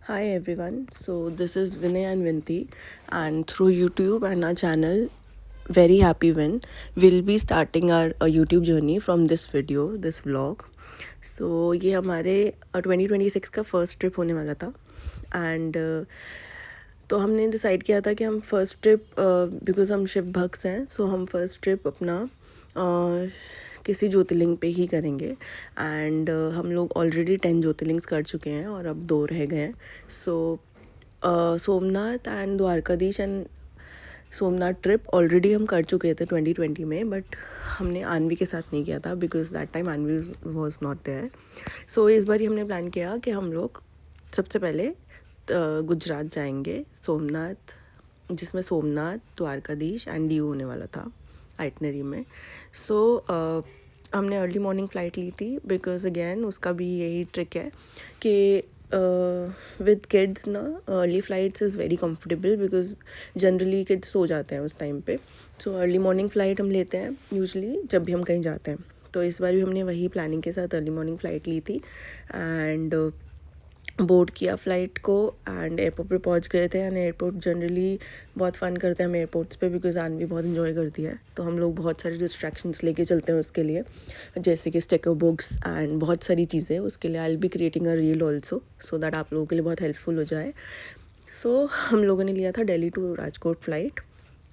Hi everyone. So this is Vinay and Vinti, and through YouTube and our channel, Very Happy Win, we'll be starting our YouTube journey from this video, this vlog. So ये हमारे 2026 का first trip होने वाला था and तो हमने decide किया था कि हम फर्स्ट ट्रिप बिकॉज़ हम शिव भक्त हैं, सो हम फर्स्ट ट्रिप अपना किसी ज्योतिर्लिंग पे ही करेंगे एंड हम लोग ऑलरेडी 10 ज्योतिर्लिंग्स कर चुके हैं और अब 2 रह गए हैं. So Somnath and Dwarkadhish and Somnath trip already हम कर चुके थे 2020 में, बट हमने आन्वी के साथ नहीं किया था because that time Anvi was not there. So इस बार हमने प्लान किया कि हम लोग सबसे पहले गुजरात जाएंगे, सोमनाथ, जिसमें सोमनाथ, द्वारकाधीश एंड दीव होने वाला था आइटनरी में. सो हमने अर्ली मॉर्निंग फ़्लाइट ली थी बिकॉज अगेन उसका भी यही ट्रिक है कि विद किड्स ना early flights is very comfortable because generally kids so जाते हैं उस टाइम पे. सो अर्ली मॉर्निंग फ़्लाइट हम लेते हैं यूजुअली जब भी हम कहीं जाते हैं. तो इस बार भी हमने वही प्लानिंग के साथ अर्ली मॉर्निंग फ़्लाइट ली थी एंड बोर्ड किया फ़्लाइट को एंड एयरपोर्ट पे पहुंच गए थे. एंड एयरपोर्ट जनरली बहुत फ़न करते हैं हम एयरपोर्ट्स पे बिकॉज आन्वी बहुत इन्जॉय करती है. तो हम लोग बहुत सारे डिस्ट्रैक्शंस लेके चलते हैं उसके लिए, जैसे कि स्टिकर बुक्स एंड बहुत सारी चीज़ें. उसके लिए I will be creating a reel also so that आप लोगों के लिए बहुत हेल्पफुल हो जाए. सो हम लोगों ने लिया था Delhi to Rajkot flight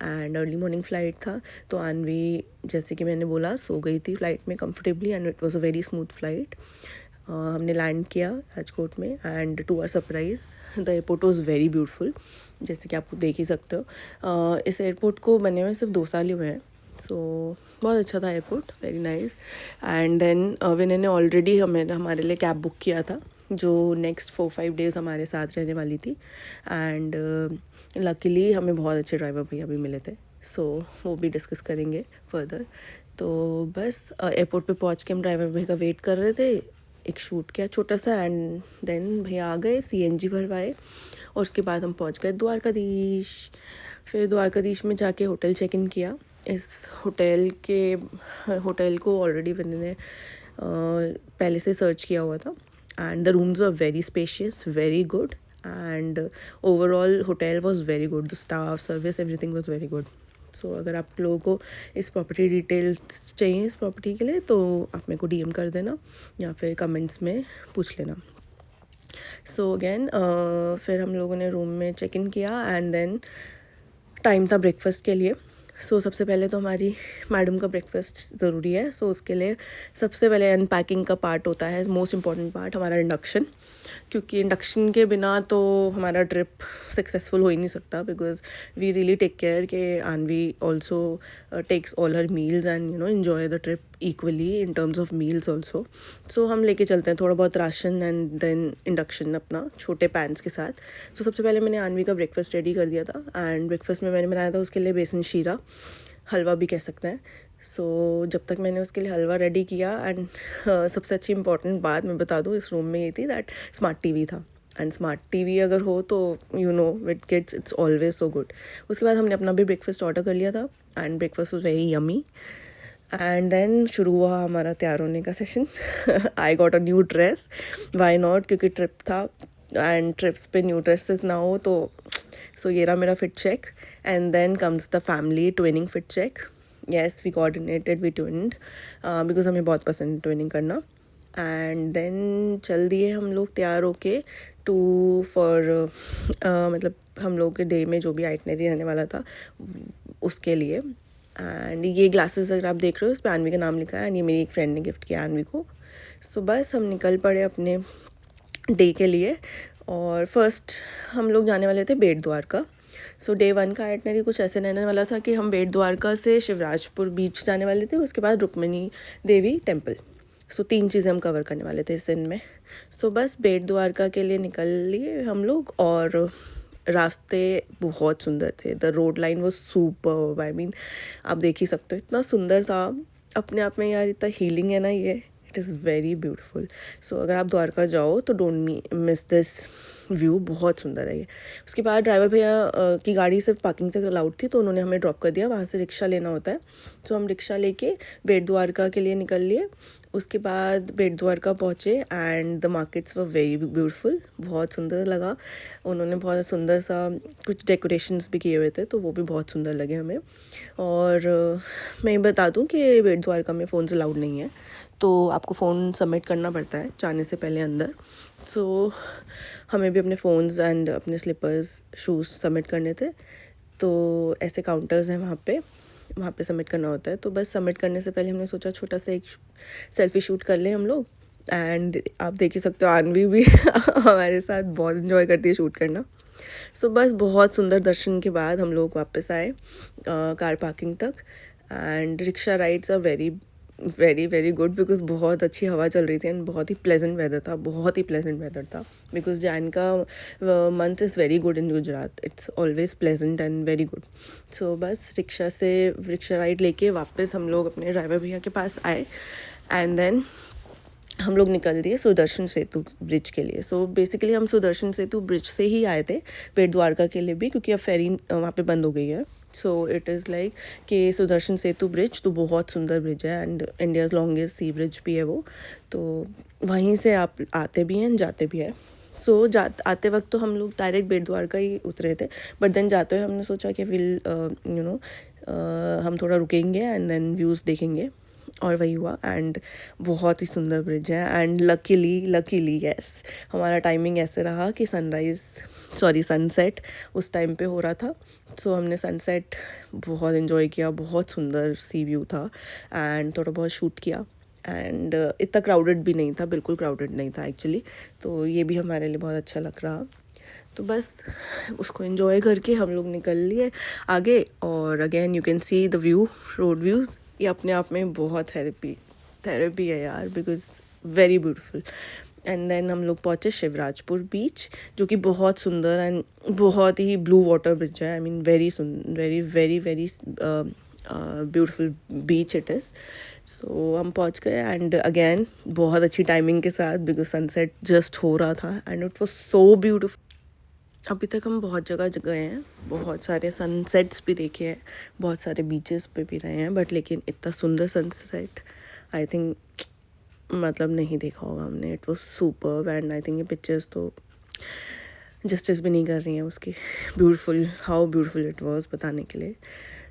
and early morning flight था. तो आन्वी, जैसे कि मैंने बोला, सो गई थी फ़्लाइट में comfortably and it was a very smooth flight. हमने लैंड किया राजकोट में and to our surprise the airport was very beautiful, जैसे कि आप देख ही सकते हो. इस एयरपोर्ट को बने हुए सिर्फ 2 साल ही हुए हैं. सो बहुत अच्छा था airport, very nice. And then Vinay ने ऑलरेडी हमारे लिए कैब बुक किया था जो नेक्स्ट 4-5 डेज़ हमारे साथ रहने वाली थी. एंड लकीली हमें बहुत अच्छे ड्राइवर भैया भी मिले थे, सो वो भी डिस्कस करेंगे फर्दर. तो बस एयरपोर्ट पे पहुंच के हम ड्राइवर भैया का वेट कर रहे थे. एक शूट किया छोटा सा एंड देन भैया आ गए, सीएनजी भरवाए और उसके बाद हम पहुंच गए द्वारकाधीश. फिर द्वारकाधीश में जाके होटल चेक इन किया. इस होटल को ऑलरेडी मैंने पहले से सर्च किया हुआ था and the rooms were very spacious, very good and overall hotel was very good. The staff, service, everything was very good. So अगर आप लोगों को इस प्रॉपर्टी डिटेल्स चाहिए इस प्रॉपर्टी के लिए तो आप मेरे को डीएम कर देना या फिर कमेंट्स में पूछ लेना. सो अगेन फिर हम लोगों ने रूम में चेक इन किया एंड देन टाइम था ब्रेकफास्ट के लिए. सो सबसे पहले तो हमारी मैडम का ब्रेकफास्ट ज़रूरी है. सो उसके लिए सबसे पहले अनपैकिंग का पार्ट होता है, मोस्ट इम्पॉर्टेंट पार्ट, हमारा इंडक्शन. क्योंकि इंडक्शन के बिना तो हमारा ट्रिप सक्सेसफुल हो ही नहीं सकता because we really take care के Anvi also takes all her meals and enjoy the trip equally in terms of meals also. So हम लेके चलते हैं थोड़ा बहुत राशन एंड देन इंडक्शन अपना छोटे पैन्स के साथ. सो सबसे पहले मैंने आन्वी का ब्रेकफास्ट रेडी कर दिया था एंड ब्रेकफास्ट में मैंने बनाया था उसके लिए बेसन शीरा, हलवा भी कह सकते हैं. सो जब तक मैंने उसके लिए हलवा रेडी किया एंड सबसे अच्छी इंपॉर्टेंट बात मैं बता दूँ इस रूम में ये थी दैट स्मार्ट टीवी था. एंड स्मार्ट टीवी अगर हो तो with kids it's always so good. उसके बाद हमने अपना भी ब्रेकफास्ट ऑर्डर कर लिया था and breakfast was very yummy. And then शुरू हुआ हमारा तैयार होने का session. I got a new dress, why not, क्योंकि ट्रिप था एंड ट्रिप्स पे न्यू ड्रेसेस ना हो तो. सो ये रहा मेरा fit check and then comes the family twinning fit check. Yes, we coordinated, we twinned because हमें बहुत पसंद है ट्विनिंग करना. एंड देन चल दिए हम लोग तैयार होके टू फॉर मतलब हम लोग के डे में जो भी आइटनरी रहने वाला था उसके लिए. एंड ये ग्लासेस अगर आप देख रहे हो उस पर आन्वी का नाम लिखा है एंड ये मेरी एक फ्रेंड ने गिफ्ट किया आन्वी को. सो बस हम निकल पड़े अपने डे के लिए. और फर्स्ट हम लोग जाने वाले थे बेट द्वारका. सो डे 1 का आइटनरी कुछ ऐसे रहने वाला था कि हम बेट द्वारका से शिवराजपुर बीच जाने वाले थे, उसके बाद रुक्मिणी देवी टेम्पल. सो 3 चीज़ें हम कवर करने वाले थे इस दिन में. सो बस बेट द्वारका के लिए निकल लिए हम लोग और रास्ते बहुत सुंदर थे. द रोड लाइन वो सुपर, आई मीन आप देख ही सकते हो इतना सुंदर था अपने आप में. यार इतना हीलिंग है ना ये इट इज़ वेरी ब्यूटीफुल. सो अगर आप द्वारका जाओ तो डोंट मिस दिस व्यू. बहुत सुंदर है ये. उसके बाद ड्राइवर भैया की गाड़ी सिर्फ पार्किंग तक अलाउड थी, तो उन्होंने हमें ड्रॉप कर दिया. वहाँ से रिक्शा लेना होता है, तो हम रिक्शा लेके बेट द्वारका के लिए निकल लिए. उसके बाद बेट द्वारका पहुँचे and the markets were very beautiful. बहुत सुंदर लगा. उन्होंने बहुत सुंदर सा कुछ डेकोरेशंस भी किए हुए थे, तो वो भी बहुत सुंदर लगे हमें. और मैं बता दूं कि बेट द्वारका में फ़ोन्स अलाउड नहीं है, तो आपको फ़ोन सबमिट करना पड़ता है जाने से पहले अंदर. सो हमें भी अपने फ़ोन्स एंड अपने स्लीपर्स शूज़ सबमिट करने थे. तो ऐसे काउंटर्स हैं वहाँ पे सबमिट करना होता है. तो बस सबमिट करने से पहले हमने सोचा छोटा सा एक सेल्फ़ी शूट कर लें हम लोग. एंड आप देख ही सकते हो आनवी भी हमारे साथ बहुत इन्जॉय करती है शूट करना. सो बस बहुत सुंदर दर्शन के बाद हम लोग वापस आए कार पार्किंग तक. And rickshaw rides are very very very good because बहुत अच्छी हवा चल रही थी एंड बहुत ही प्लेजेंट वेदर था. बहुत ही प्लेजेंट वेदर था बिकॉज जैन का month is very good in Gujarat. It's always pleasant and very good. So बस रिक्शा राइड लेके वापस हम लोग अपने ड्राइवर भैया के पास आए. एंड देन हम लोग निकल दिए सुदर्शन सेतु ब्रिज के लिए. सो बेसिकली हम सुदर्शन सेतु ब्रिज से ही आए थे बेट द्वारका के लिए भी, क्योंकि अब फेरी वहाँ पे बंद हो गई है. सो इट इज़ लाइक कि सुदर्शन सेतु ब्रिज तो बहुत सुंदर ब्रिज है and India's longest sea bridge भी है वो. तो वहीं से आप आते भी हैं जाते भी हैं. सो आते वक्त तो हम लोग डायरेक्ट बेट द्वारका ही उतरे थे, बट देन जाते हुए हमने सोचा कि हम थोड़ा रुकेंगे एंड देन व्यूज़ देखेंगे. और वही हुआ. एंड बहुत ही सुंदर ब्रिज है. एंड लकीली यस, हमारा टाइमिंग ऐसे रहा कि सनसेट उस टाइम पे हो रहा था. सो हमने सनसेट बहुत इन्जॉय किया. बहुत सुंदर सी व्यू था एंड थोड़ा बहुत शूट किया. एंड इतना क्राउडेड भी नहीं था, बिल्कुल क्राउडेड नहीं था एक्चुअली. तो ये भी हमारे लिए बहुत अच्छा लग रहा. तो बस उसको एंजॉय करके हम लोग निकल लिए आगे. और again you can see the view, road views. ये अपने आप में बहुत थेरेपी है यार, because very beautiful. And then हम लोग पहुँचे शिवराजपुर बीच, जो कि बहुत सुंदर एंड बहुत ही ब्लू वाटर ब्रिज है. I mean very very very beautiful beach it is. So हम पहुँच गए एंड अगेन बहुत अच्छी टाइमिंग के साथ बिकॉज सनसेट जस्ट हो रहा था and it was so beautiful. अभी तक हम बहुत जगह गए हैं, बहुत सारे सनसेट्स भी देखे हैं, बहुत सारे बीचेस पे भी रहे हैं, बट लेकिन इतना सुंदर सनसेट आई थिंक मतलब नहीं देखा होगा हमने. It was superb and I think ये पिक्चर्स तो जस्टिस भी नहीं कर रही हैं उसकी हाउ ब्यूटीफुल इट वाज बताने के लिए.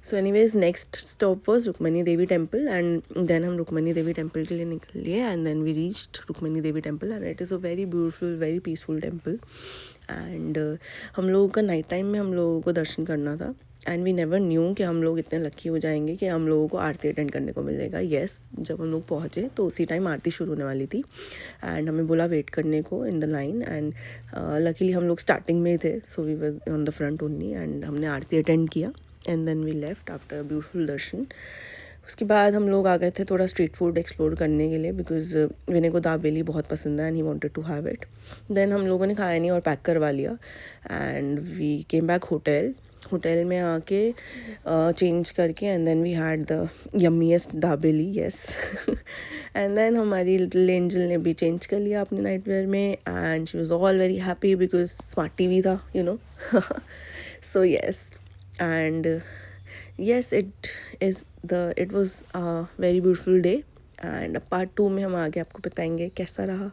So anyways next stop was Rukmani Devi temple and then हम रुक्मणी देवी टेम्पल के लिए निकल लिए. And then we reached Rukmani Devi temple and it is a very beautiful very peaceful temple. And हम लोगों का नाइट टाइम में हम लोगों को दर्शन करना था. एंड वी नेवर न्यू कि हम लोग इतने लकी हो जाएंगे कि हम लोगों को आरती अटेंड करने को मिलेगा. येस, जब हम लोग पहुँचे तो उसी टाइम आरती शुरू होने वाली थी एंड हमें बोला वेट करने को in the line. And luckily हम लोग स्टार्टिंग में ही थे, so we were on the front only. And हमने आरती अटेंड किया and then we left after a beautiful darshan. उसके बाद हम लोग आ गए थे थोड़ा स्ट्रीट फूड एक्सप्लोर करने के लिए बिकॉज विनय को दाबेली बहुत पसंद है and he wanted to have it. Then हम लोगों ने खाया नहीं और पैक करवा लिया and we came back hotel में आके चेंज करके and then we had the yummiest dabeli. Yes. And then हमारी लिटिल एंजल ने भी चेंज कर लिया अपने नाइट वेयर में and she was all very happy because smart TV था so yes. And yes, it was a very beautiful day. And part 2 में हम आगे आपको बताएंगे कैसा रहा.